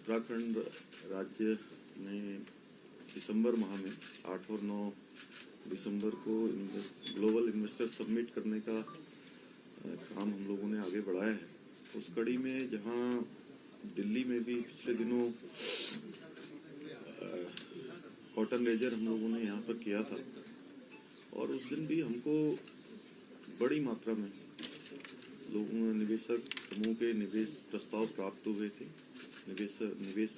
उत्तराखंड राज्य ने दिसंबर माह में 8 और 9 दिसंबर को ग्लोबल इन्वेस्टर सबमिट करने का काम हम लोगों ने आगे बढ़ाया है। उस कड़ी में जहां दिल्ली में भी पिछले दिनों कॉटन लेजर हम लोगों ने यहाँ पर किया था और उस दिन भी हमको बड़ी मात्रा में लोगों निवेशक समूह के निवेश प्रस्ताव प्राप्त हुए थे। निवेश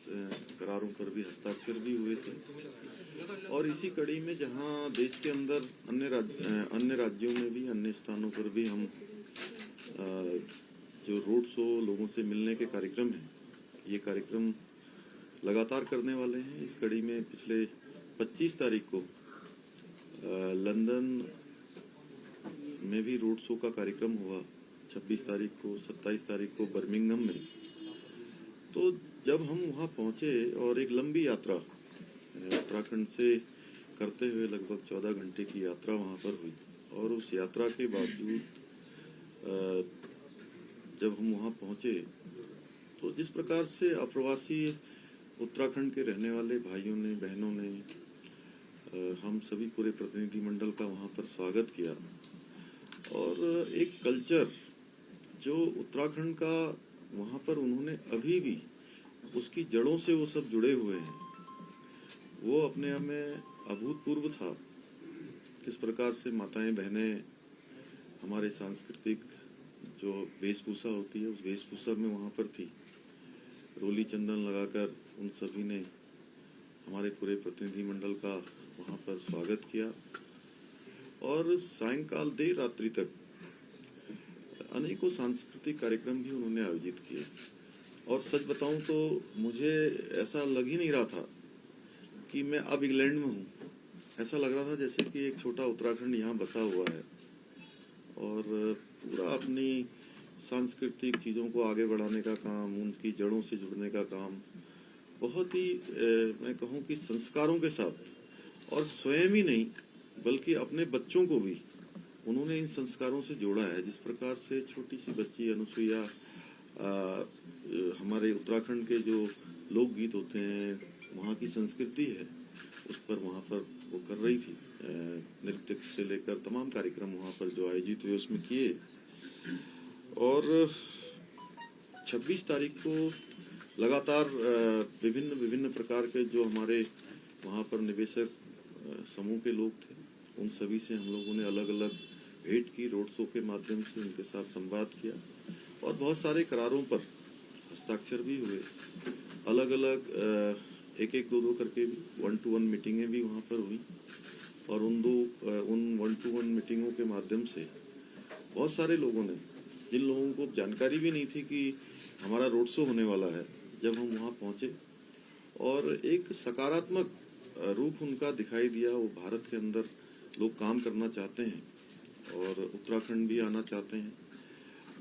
करारों पर भी हस्ताक्षर भी हुए थे और इसी कड़ी में जहां देश के अंदर अन्य राज्यों में भी अन्य स्थानों पर भी हम जो रोड शो लोगों से मिलने के कार्यक्रम हैं, ये कार्यक्रम लगातार करने वाले हैं। इस कड़ी में पिछले 25 तारीख को लंदन में भी रोड शो का कार्यक्रम हुआ, 26 तारीख को, 27 तारीख को बर्मिंघम में। तो जब हम वहाँ पहुँचे और एक लंबी यात्रा उत्तराखंड से करते हुए लगभग 14 घंटे की यात्रा वहाँ पर हुई और उस यात्रा के बावजूद जब हम वहाँ पहुँचे तो जिस प्रकार से अप्रवासी उत्तराखंड के रहने वाले भाइयों ने, बहनों ने हम सभी पूरे प्रतिनिधिमंडल का वहाँ पर स्वागत किया और एक कल्चर जो उत्तराखंड का वहाँ पर उन्होंने अभी भी उसकी जड़ों से वो सब जुड़े हुए हैं, वो अपने आप में अभूतपूर्व था। किस प्रकार से माताएं बहनें हमारे सांस्कृतिक जो वेशभूषा होती है उस वेशभूषा में वहाँ पर थी, रोली चंदन लगाकर उन सभी ने हमारे पूरे प्रतिनिधिमंडल का वहाँ पर स्वागत किया और सायंकाल देर रात्रि तक अनेकों सांस्कृतिक कार्यक्रम भी उन्होंने आयोजित किए। और सच बताऊं तो मुझे ऐसा लग ही नहीं रहा था कि मैं अब इंग्लैंड में हूँ। ऐसा लग रहा था जैसे कि एक छोटा उत्तराखंड यहाँ बसा हुआ है और पूरा अपनी सांस्कृतिक चीज़ों को आगे बढ़ाने का काम, उनकी जड़ों से जुड़ने का काम बहुत ही मैं कहूँ कि संस्कारों के साथ, और स्वयं ही नहीं बल्कि अपने बच्चों को भी उन्होंने इन संस्कारों से जोड़ा है। जिस प्रकार से छोटी सी बच्ची अनुसुईया हमारे उत्तराखंड के जो लोकगीत होते हैं, वहाँ की संस्कृति है, उस पर वहाँ पर वो कर रही थी। नृत्य से लेकर तमाम कार्यक्रम वहाँ पर जो आयोजित हुए उसमें किए। और 26 तारीख को लगातार विभिन्न प्रकार के जो हमारे वहाँ पर निवेशक समूह के लोग थे, उन सभी से हम लोगों ने अलग अलग भेंट की, रोड शो के माध्यम से उनके साथ संवाद किया और बहुत सारे करारों पर हस्ताक्षर भी हुए। अलग अलग एक दो करके भी 1-to-1 मीटिंगें भी वहाँ पर हुई और उन 1-to-1 मीटिंगों के माध्यम से बहुत सारे लोगों ने, जिन लोगों को जानकारी भी नहीं थी कि हमारा रोड शो होने वाला है, जब हम वहाँ पहुँचे और एक सकारात्मक रूप उनका दिखाई दिया। वो भारत के अंदर लोग काम करना चाहते हैं और उत्तराखंड भी आना चाहते हैं।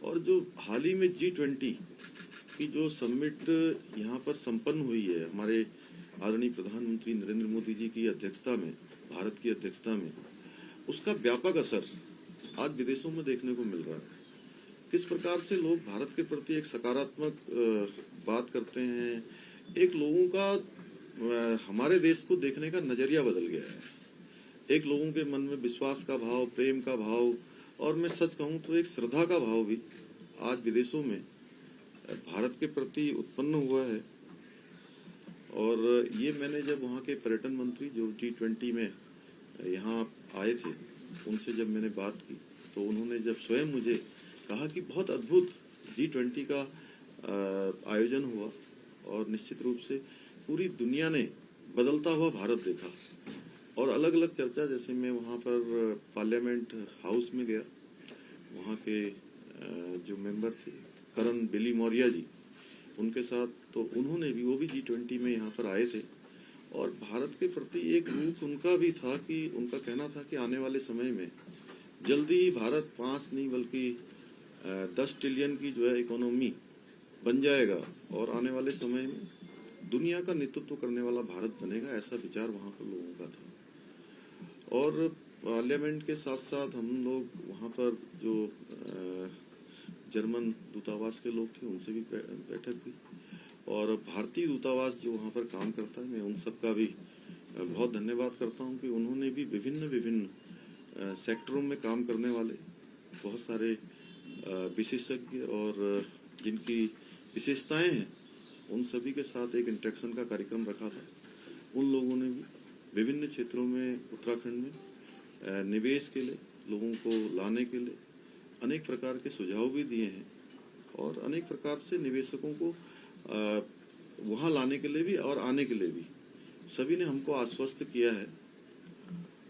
और जो हाल ही में G20 की जो समिट यहाँ पर संपन्न हुई है हमारे आदरणीय प्रधानमंत्री नरेंद्र मोदी जी की अध्यक्षता में, भारत की अध्यक्षता में, उसका व्यापक असर आज विदेशों में देखने को मिल रहा है। किस प्रकार से लोग भारत के प्रति एक सकारात्मक बात करते हैं, एक लोगों का हमारे देश को देखने का नजरिया बदल गया है। एक लोगों के मन में विश्वास का भाव, प्रेम का भाव और मैं सच कहूं तो एक श्रद्धा का भाव भी आज विदेशों में भारत के प्रति उत्पन्न हुआ है। और ये मैंने जब वहाँ के पर्यटन मंत्री जो G20 में यहाँ आए थे, उनसे जब मैंने बात की तो उन्होंने जब स्वयं मुझे कहा कि बहुत अद्भुत G20 का आयोजन हुआ और निश्चित रूप से पूरी दुनिया ने बदलता हुआ भारत देखा और अलग अलग चर्चा, जैसे मैं वहाँ पर पार्लियामेंट हाउस में गया, वहाँ के जो मेंबर थे करण बेली मौर्या जी, उनके साथ, तो उन्होंने भी, वो भी G20 में यहाँ पर आए थे और भारत के प्रति एक रूप उनका भी था कि उनका कहना था कि आने वाले समय में जल्दी ही भारत 5 नहीं बल्कि 10 ट्रिलियन की जो है इकोनॉमी बन जाएगा और आने वाले समय में दुनिया का नेतृत्व करने वाला भारत बनेगा, ऐसा विचार वहाँ पर लोगों का था। और पार्लियामेंट के साथ साथ हम लोग वहाँ पर जो जर्मन दूतावास के लोग थे उनसे भी बैठक हुई और भारतीय दूतावास जो वहाँ पर काम करता है, मैं उन सब का भी बहुत धन्यवाद करता हूँ कि उन्होंने भी विभिन्न सेक्टरों में काम करने वाले बहुत सारे विशेषज्ञ और जिनकी विशेषताएं हैं उन सभी के साथ एक इंटरेक्शन का कार्यक्रम रखा था। उन लोगों ने भी विभिन्न क्षेत्रों में उत्तराखंड में निवेश के लिए, लोगों को लाने के लिए अनेक प्रकार के सुझाव भी दिए हैं और अनेक प्रकार से निवेशकों को वहाँ लाने के लिए भी और आने के लिए भी सभी ने हमको आश्वस्त किया है।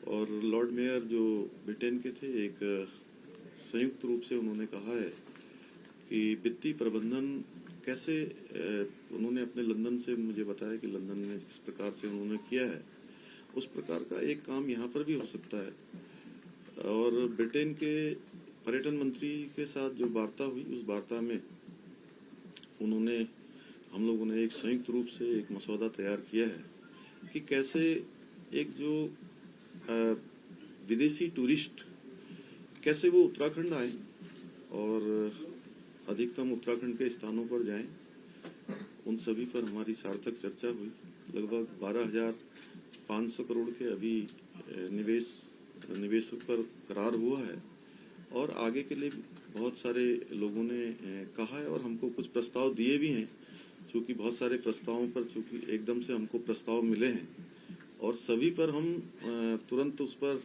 और लॉर्ड मेयर जो ब्रिटेन के थे, एक संयुक्त रूप से उन्होंने कहा है कि वित्तीय प्रबंधन कैसे उन्होंने अपने लंदन से मुझे बताया कि लंदन में जिस प्रकार से उन्होंने किया है उस प्रकार का एक काम यहाँ पर भी हो सकता है। और ब्रिटेन के पर्यटन मंत्री के साथ जो वार्ता हुई, उस वार्ता में हम लोगों ने एक संयुक्त रूप से एक मसौदा तैयार किया है कि कैसे एक जो विदेशी टूरिस्ट कैसे वो उत्तराखंड आए और अधिकतम उत्तराखंड के स्थानों पर जाएं। उन सभी पर हमारी सार्थक चर्चा हुई। लगभग 12,500 करोड़ के अभी निवेशों पर करार हुआ है और आगे के लिए बहुत सारे लोगों ने कहा है और हमको कुछ प्रस्ताव दिए भी हैं। क्योंकि बहुत सारे प्रस्तावों पर चूंकि एकदम से हमको प्रस्ताव मिले हैं और सभी पर हम तुरंत उस पर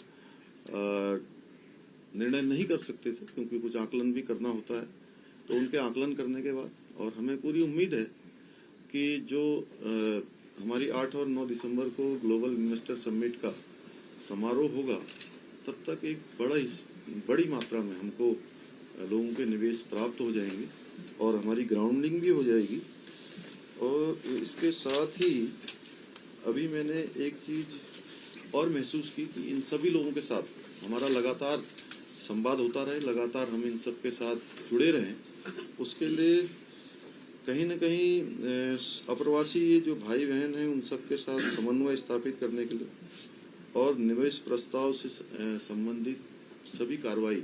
निर्णय नहीं कर सकते थे, क्योंकि कुछ आकलन भी करना होता है। तो उनके आकलन करने के बाद और हमें पूरी उम्मीद है कि जो हमारी 8 और 9 दिसंबर को ग्लोबल इन्वेस्टर समिट का समारोह होगा, तब तक एक बड़ी मात्रा में हमको लोगों के निवेश प्राप्त हो जाएंगे और हमारी ग्राउंडिंग भी हो जाएगी। और इसके साथ ही अभी मैंने एक चीज और महसूस की कि इन सभी लोगों के साथ हमारा लगातार संवाद होता रहे, लगातार हम इन सब के साथ जुड़े रहें। उसके लिए कहीं न कहीं अप्रवासी ये जो भाई बहन हैं उन सब के साथ समन्वय स्थापित करने के लिए और निवेश प्रस्ताव से संबंधित सभी कार्रवाई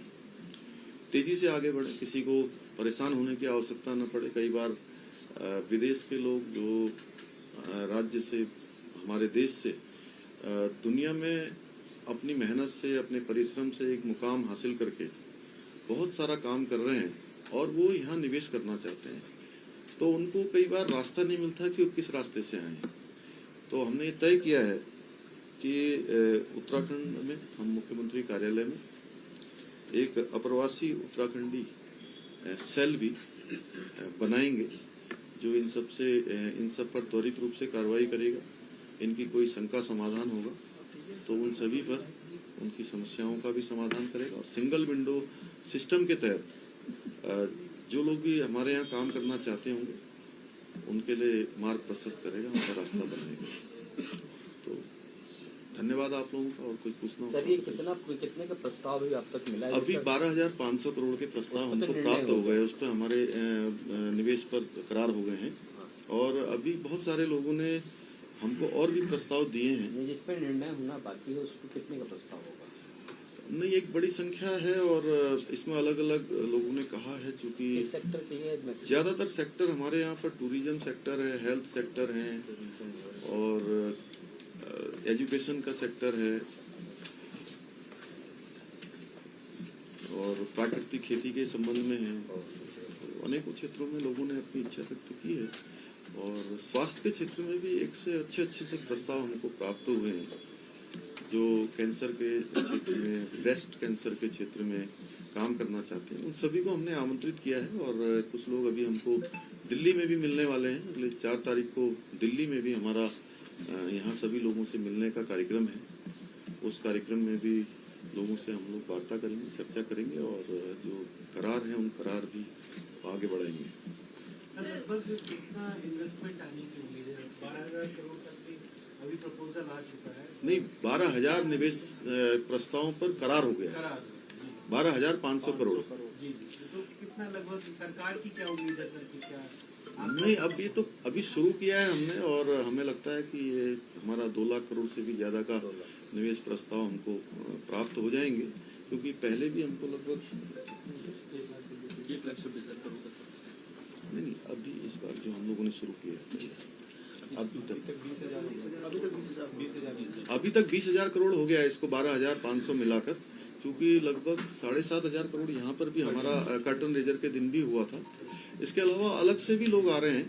तेजी से आगे बढ़े, किसी को परेशान होने की आवश्यकता न पड़े। कई बार विदेश के लोग जो राज्य से, हमारे देश से दुनिया में अपनी मेहनत से, अपने परिश्रम से एक मुकाम हासिल करके बहुत सारा काम कर रहे हैं और वो यहाँ निवेश करना चाहते हैं, तो उनको कई बार रास्ता नहीं मिलता कि वो किस रास्ते से आए। तो हमने ये तय किया है कि उत्तराखंड में हम मुख्यमंत्री कार्यालय में एक अप्रवासी उत्तराखंडी सेल भी बनाएंगे जो इन सब पर त्वरित रूप से कार्रवाई करेगा। इनकी कोई शंका समाधान होगा तो उन सभी पर उनकी समस्याओं का भी समाधान करेगा और सिंगल विंडो सिस्टम के तहत जो लोग भी हमारे यहाँ काम करना चाहते होंगे उनके लिए मार्ग प्रशस्त करेगा, उनका रास्ता बनाएगा। तो धन्यवाद आप लोगों का। और कुछ पूछना होगा? कितने का प्रस्ताव भी आप तक मिला है? अभी 12,500 करोड़ के प्रस्ताव हमको प्राप्त हो गए, उस पर हमारे निवेश पर करार हो गए हैं और अभी बहुत सारे लोगों ने हमको और भी प्रस्ताव दिए हैं। जिस पर निर्णय होना बाकी है उसको कितने का प्रस्ताव होगा? नहीं, एक बड़ी संख्या है और इसमें अलग अलग लोगों ने कहा है, चूंकि सेक्टर के लिए ज्यादातर सेक्टर हमारे यहाँ पर टूरिज्म सेक्टर है, हेल्थ सेक्टर है और एजुकेशन का सेक्टर है और प्राकृतिक खेती के संबंध में है। तो अनेकों क्षेत्रों में लोगों ने अपनी इच्छा व्यक्त की है और स्वास्थ्य के क्षेत्र में भी एक से अच्छे से प्रस्ताव हमको प्राप्त हुए हैं। जो कैंसर के क्षेत्र में, ब्रेस्ट कैंसर के क्षेत्र में काम करना चाहते हैं, उन सभी को हमने आमंत्रित किया है और कुछ लोग अभी हमको दिल्ली में भी मिलने वाले हैं। अगले 4 तारीख को दिल्ली में भी हमारा यहाँ सभी लोगों से मिलने का कार्यक्रम है। उस कार्यक्रम में भी लोगों से हम लोग वार्ता करेंगे, चर्चा करेंगे और जो करार हैं उन करार भी आगे बढ़ाएंगे। लगभग कितना इन्वेस्टमेंट आने की उम्मीद है? 12,000 करोड़ तक भी अभी प्रपोजल आ चुका है। नहीं, 12,000 निवेश प्रस्तावों पर करार हो गया, 12,500 करोड़। जी जी, तो कितना लगभग सरकार की क्या उम्मीद है सर? की क्या नहीं, अभी शुरू किया है हमने और हमें लगता है कि ये हमारा 2 लाख करोड़ से भी ज्यादा का निवेश प्रस्ताव हमको प्राप्त हो जाएंगे, क्योंकि पहले भी हमको लगभग नहीं, अभी इस बार जो हम लोगों ने शुरू किया है अभी तक 20,000 करोड़ हो गया है, इसको 12,500 मिलाकर, क्योंकि लगभग 7,500 करोड़ यहाँ पर भी हमारा कर्टन रेजर के दिन भी हुआ था। इसके अलावा अलग से भी लोग आ रहे हैं,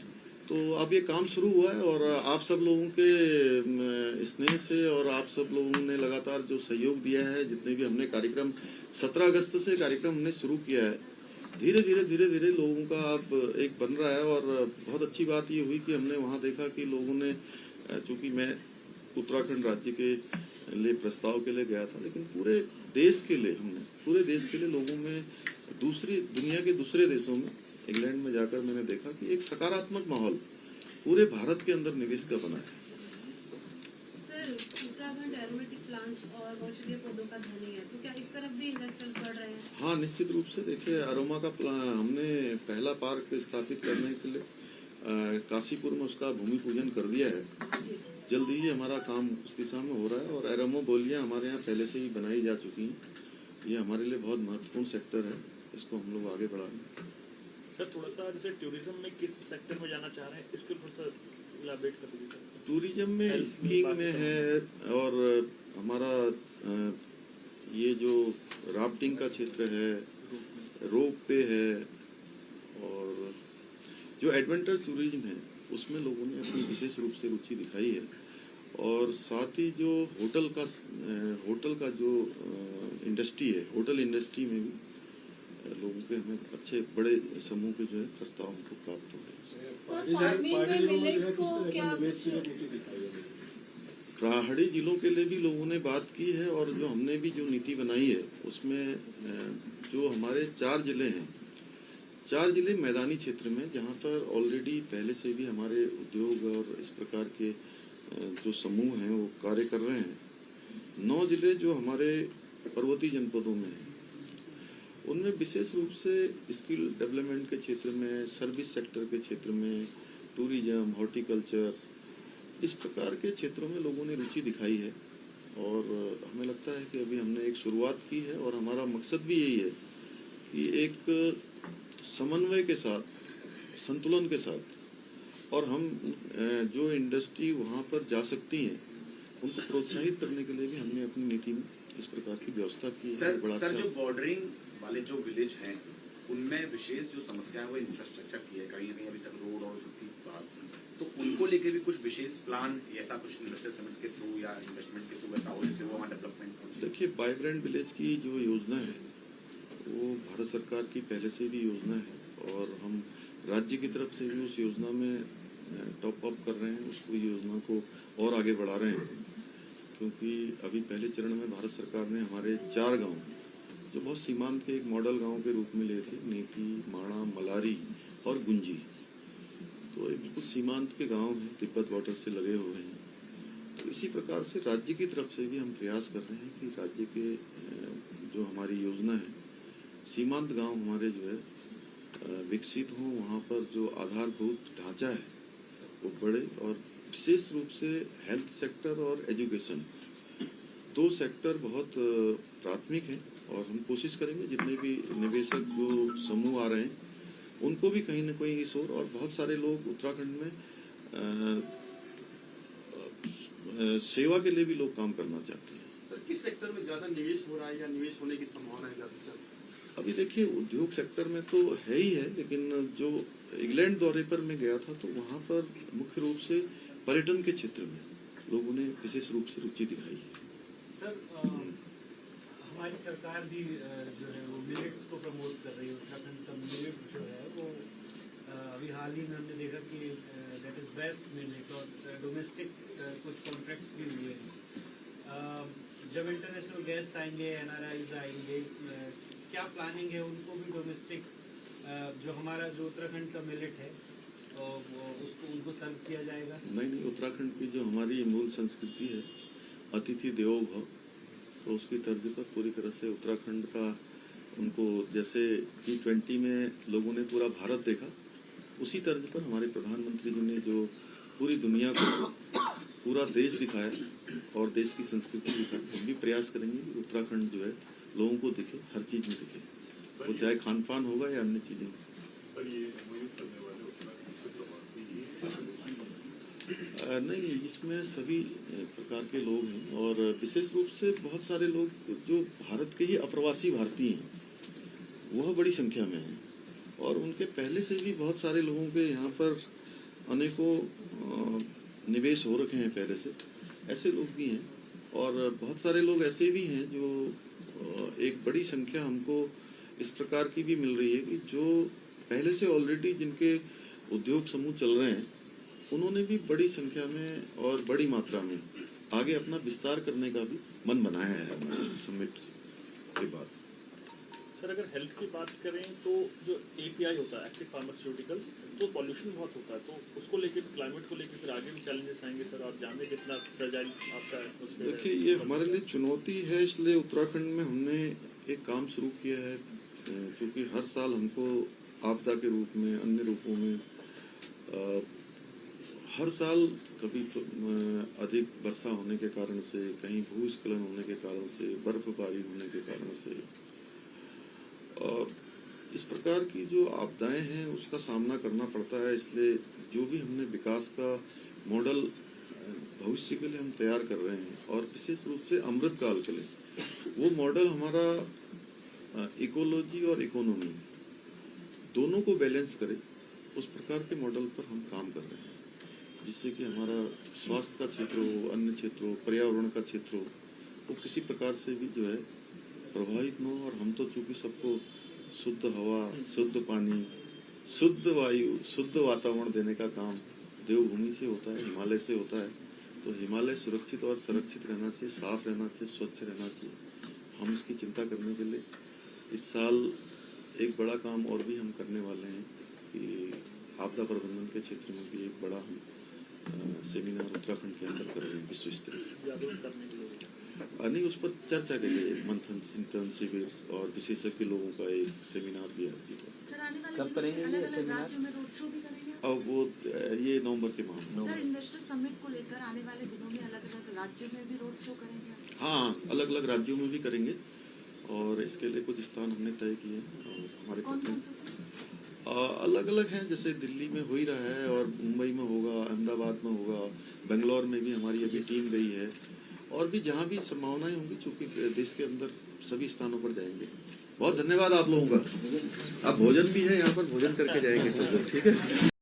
तो अब ये काम शुरू हुआ है और आप सब लोगों के स्नेह से और आप सब लोगों ने लगातार जो सहयोग दिया है, जितने भी हमने कार्यक्रम 17 अगस्त से कार्यक्रम हमने शुरू किया है, धीरे धीरे लोगों का अब एक बन रहा है। और बहुत अच्छी बात ये हुई कि हमने वहाँ देखा कि लोगों ने, चूंकि मैं उत्तराखंड राज्य के लिए प्रस्ताव के लिए गया था, लेकिन पूरे देश के लिए लोगों में, दुनिया के दूसरे देशों में, इंग्लैंड में जाकर मैंने देखा कि एक सकारात्मक माहौल पूरे भारत के अंदर निवेश का बना है। सर, उत्तराखंड एरोमेटिक प्लांट्स और औषधीय पौधों का धनी है, तो क्या इस तरफ भी इन्वेस्टर्स बढ़ रहे हैं? हाँ, निश्चित रूप से। देखिए, अरोमा का हमने पहला पार्क स्थापित करने के लिए काशीपुर में उसका भूमि पूजन कर दिया है। जल्दी ही हमारा काम उस दिशा में हो रहा है और एरोमो बोलियां हमारे यहाँ पहले से ही बनाई जा चुकी हैं। ये हमारे लिए बहुत महत्वपूर्ण सेक्टर है, इसको हम लोग आगे बढ़ा रहे हैं। सर, थोड़ा सा जैसे टूरिज्म में किस सेक्टर में जाना चाह रहे हैं, इसके थोड़ा सा इलाबोरेट कर दीजिए सर। टूरिज्म में स्कीइंग में है, और हमारा ये जो राफ्टिंग का क्षेत्र है, रोप पे है, और जो एडवेंचर टूरिज्म है उसमें लोगों ने अपनी विशेष रूप से रुचि दिखाई है। और साथ ही जो होटल का जो इंडस्ट्री है, होटल इंडस्ट्री में भी लोगों के हमें अच्छे बड़े समूह के जो है प्रस्ताव हमको प्राप्त हो रहे हैं। फार्मिंग में मिलेट्स को क्या पहाड़ी जिलों के लिए भी लोगों ने बात की है, और जो हमने भी जो नीति बनाई है उसमें जो हमारे 4 जिले हैं, 4 जिले मैदानी क्षेत्र में, जहाँ पर ऑलरेडी पहले से भी हमारे उद्योग और इस प्रकार के जो समूह हैं वो कार्य कर रहे हैं। 9 जिले जो हमारे पर्वतीय जनपदों में हैं, उनमें विशेष रूप से स्किल डेवलपमेंट के क्षेत्र में, सर्विस सेक्टर के क्षेत्र में, टूरिज्म, हॉर्टिकल्चर, इस प्रकार के क्षेत्रों में लोगों ने रुचि दिखाई है। और हमें लगता है कि अभी हमने एक शुरुआत की है, और हमारा मकसद भी यही है कि एक समन्वय के साथ, संतुलन के साथ, और हम जो इंडस्ट्री वहाँ पर जा सकती हैं उनको प्रोत्साहित करने के लिए भी हमने अपनी नीति में इस प्रकार की व्यवस्था की है। बड़ा सर, जो बॉर्डरिंग वाले जो विलेज हैं उनमें विशेष जो समस्या है वो इंफ्रास्ट्रक्चर की है, कहीं ना कहीं अभी तक रोड और उसकी बात, तो उनको लेके भी कुछ विशेष प्लान, ऐसा कुछ इन्वेस्टर समिट के थ्रू या इन्वेस्टमेंट के थ्रू ऐसा हो जिससे वो वहाँ डेवलपमेंट हो? देखिए, वाइब्रेंट विलेज की जो योजना है वो भारत सरकार की पहले से भी योजना है, और हम राज्य की तरफ से भी उस योजना में टॉप अप कर रहे हैं, उसको योजना को और आगे बढ़ा रहे हैं। क्योंकि अभी पहले चरण में भारत सरकार ने हमारे 4 गांव जो बहुत सीमांत के एक मॉडल गांव के रूप में लिए थे, नेकी, माणा, मलारी और गुंजी, तो एक बिल्कुल सीमांत के गांव हैं, तिब्बत बॉर्डर से लगे हुए हैं। तो इसी प्रकार से राज्य की तरफ से भी हम प्रयास कर रहे हैं कि राज्य के जो हमारी योजना है, सीमांत गांव हमारे जो है विकसित हों, वहाँ पर जो आधारभूत ढांचा है वो बढ़े, और विशेष रूप से हेल्थ सेक्टर और एजुकेशन, 2 सेक्टर बहुत प्राथमिक हैं। और हम कोशिश करेंगे जितने भी निवेशक जो समूह आ रहे हैं उनको भी कहीं न कहीं इस ओर, और बहुत सारे लोग उत्तराखंड में सेवा के लिए भी लोग काम करना चाहते हैं। सर, किस सेक्टर में ज्यादा निवेश हो रहा है या निवेश होने की संभावना है ज्यादा सर? अभी देखिए, उद्योग सेक्टर में तो है ही है, लेकिन जो इंग्लैंड दौरे पर मैं गया था तो वहाँ पर मुख्य रूप से पर्यटन के क्षेत्र में लोगों ने विशेष रूप से रुचि दिखाई है। सर, हमारी सरकार भी जो है वो मिलेट्स को प्रमोट कर रही है। उत्तराखंड का मिलेट जो है वो अभी हाल ही में हमने देखा कि दैट इज बेस्ट मिलेट, और डोमेस्टिक कुछ कॉन्ट्रैक्ट्स भी हुए हैं। जब इंटरनेशनल गेस्ट आएंगे, एनआरआईज आएंगे, क्या प्लानिंग है उनको भी डोमेस्टिक जो हमारा जो उत्तराखंड का मिलेट है उसको उनको सर्व किया जाएगा? नहीं, उत्तराखंड की जो हमारी मूल संस्कृति है, अतिथि देवो भव, तो उसकी तर्ज पर पूरी तरह से उत्तराखंड का उनको, जैसे G20 में लोगों ने पूरा भारत देखा, उसी तर्ज पर हमारे प्रधानमंत्री जी ने जो पूरी दुनिया को पूरा देश दिखाया और देश की संस्कृति दिखाई, हम भी प्रयास करेंगे कि उत्तराखंड जो है लोगों को दिखे, हर चीज में दिखे, वो चाहे खान पान होगा या अन्य चीजें। पर ये करने वाले नहीं, इसमें सभी प्रकार के लोग हैं और विशेष रूप से बहुत सारे लोग जो भारत के ही अप्रवासी भारतीय हैं वह बड़ी संख्या में हैं और उनके पहले से भी बहुत सारे लोगों के यहाँ पर अनेकों निवेश हो रखे हैं पहले से, ऐसे लोग भी हैं और बहुत सारे लोग ऐसे भी हैं जो एक बड़ी संख्या हमको इस प्रकार की भी मिल रही है कि जो पहले से ऑलरेडी जिनके उद्योग समूह चल रहे हैं उन्होंने भी बड़ी संख्या में और बड़ी मात्रा में आगे अपना विस्तार करने का भी मन बनाया है हमारे समिट के बाद। सर अगर हेल्थ की बात करें तो जो API होता है एक्टिव फार्मास्यूटिकल्स, तो पॉल्यूशन बहुत होता है, तो उसको लेकर क्लाइमेट को लेकर फिर आगे भी चैलेंजेस आएंगे सर, आप जानते हैं कितना फ्रेजाइल आपका एटमॉस्फेयर है। देखिए ये हमारे लिए चुनौती है, इसलिए उत्तराखंड में हमने एक काम शुरू किया है क्योंकि हर साल हमको आपदा के रूप में अन्य रूपों में हर साल कभी तो अधिक वर्षा होने के कारण से, कहीं भूस्खलन होने के कारण से, बर्फबारी होने के कारण से और इस प्रकार की जो आपदाएं हैं उसका सामना करना पड़ता है। इसलिए जो भी हमने विकास का मॉडल भविष्य के लिए हम तैयार कर रहे हैं और विशेष रूप से अमृत काल के लिए वो मॉडल हमारा इकोलॉजी और इकोनॉमी दोनों को बैलेंस करे, उस प्रकार के मॉडल पर हम काम कर रहे हैं जिससे कि हमारा स्वास्थ्य का क्षेत्र हो, अन्य क्षेत्र हो, पर्यावरण का क्षेत्र हो, वो किसी प्रकार से भी जो है प्रभावित न हो। और हम तो चूंकि सबको शुद्ध हवा, शुद्ध पानी, शुद्ध वायु, शुद्ध वातावरण देने का काम देवभूमि से होता है, हिमालय से होता है, तो हिमालय सुरक्षित और संरक्षित रहना चाहिए, साफ रहना चाहिए, स्वच्छ रहना चाहिए। हम उसकी चिंता करने के लिए इस साल एक बड़ा काम और भी हम करने वाले हैं कि आपदा प्रबंधन के क्षेत्र में भी एक बड़ा हम सेमिनार उत्तराखंड के अंदर कर रहे हैं विश्व स्तरीय, जागरूक करने के लिए। नहीं उस पर चर्चा के लिए मंथन, चिंतन शिविर और विशेषज्ञ लोगों का एक सेमिनार भी आयोजित हो। कब करेंगे ये सेमिनार? अब वो ये नवंबर के माह में। सर इन्वेस्टर समिट को लेकर आने वाले दिनों में अलग-अलग राज्यों में भी रोड शो करेंगे? हाँ, अलग अलग राज्यों में भी करेंगे और इसके लिए कुछ स्थान हमने तय किए हैं और हमारे कौन अलग अलग हैं, जैसे दिल्ली में हो ही रहा है और मुंबई में होगा, अहमदाबाद में होगा, बेंगलोर में भी हमारी अभी टीम गई है और भी जहाँ भी संभावनाएं होंगी चूंकि देश के अंदर सभी स्थानों पर जाएंगे। बहुत धन्यवाद आप लोगों का। आप भोजन भी है यहाँ पर, भोजन करके जाएंगे सब लोग, ठीक है।